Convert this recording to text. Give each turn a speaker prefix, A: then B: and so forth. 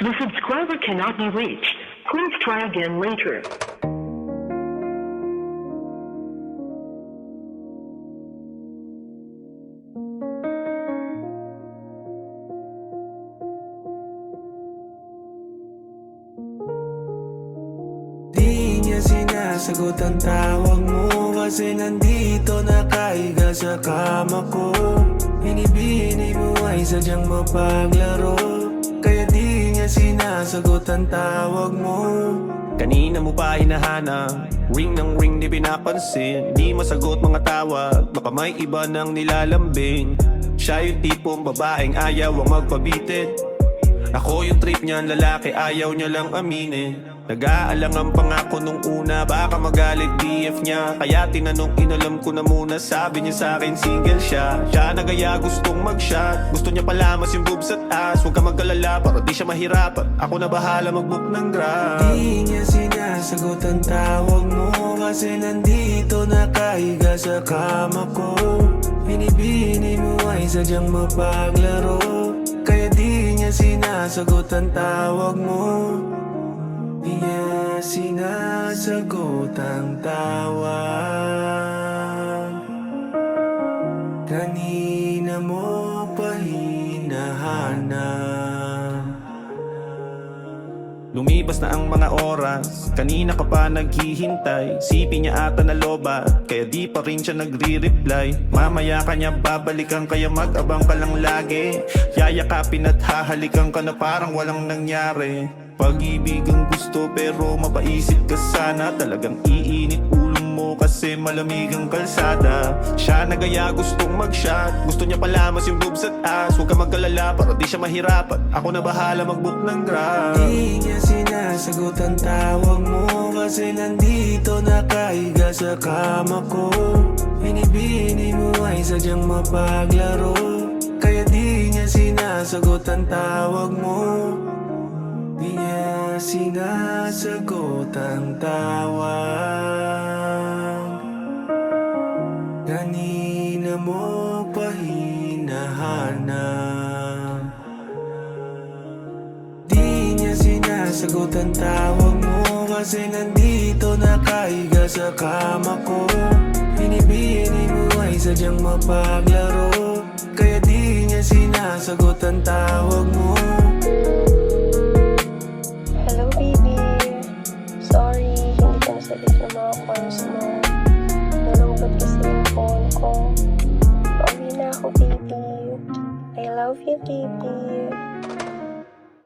A: The subscriber cannot be reached. Please try again later.
B: Di niya sinasagot ang tawag mo kasi nandito nakahiga sa kama ko. Binibini mo ay sadyang mapaglaro, kaya di niya sinasagot ang tawag mo.
C: Kanina mo pa hinahanap, ring ng ring di pinapansin. Di masagot mga tawag, baka may iba nang nilalambing. Siya yung tipong babaeng ayaw ang magpabitin. Ako yung trip niyan, lalaki ayaw niya lang aminin. Nag-aalangan pa nga ako nung una, baka magalit DF niya. Kaya tinanong, inalam ko na muna. Sabi niya sa'kin single siya. Siya na gaya gustong mag-shot. Gusto niya palamas yung boobs at ass. Huwag ka magkalala para di siya mahirapan. Ako na bahala mag-book ng grab.
B: Di niya sinasagot ang tawag mo kasi nandito nakahiga sa kama ko. Binibini mo ay sadyang mapaglaro, kaya di niya sinasagot ang tawag mo. Di niya sinasagot ang tawag. Kanina mo pa hinahanap.
C: Lumipas na ang mga oras, kanina ka pa naghihintay. Sipi niya ata na loba, kaya di pa rin siya nagre-reply. Mamaya ka niya babalikan, kaya mag-abang ka lang lagi. Yayakapin at hahalikan ka na parang walang nangyari. Pag-ibig ang gusto pero mapaisip ka sana. Talagang iinit ulo mo kasi malamig ang kalsada. Siya na gaya gustong mag-shot. Gusto niya palamas yung boobs at ass. Huwag ka magkalala para di siya mahirapan. Ako na bahala mag-book ng grab.
B: Di niya sinasagot ang tawag mo kasi nandito nakahiga sa kama ko. Binibini mo ay sadyang mapaglaro, kaya di niya sinasagot ang tawag mo. Di niya sinasagot ang tawag. Kanina mo pa hinahanap. Di niya sinasagot ang tawag mo kasi nandito nakahiga sa kama ko. Binibini mo ay sadyang mapaglaro, kaya di niya sinasagot ang tawag mo.
D: Hello baby, sorry hindi ka nasagot ng mga calls mo. Nalungkot kasi yung phone ko. Pauwi na ako baby. I love you baby.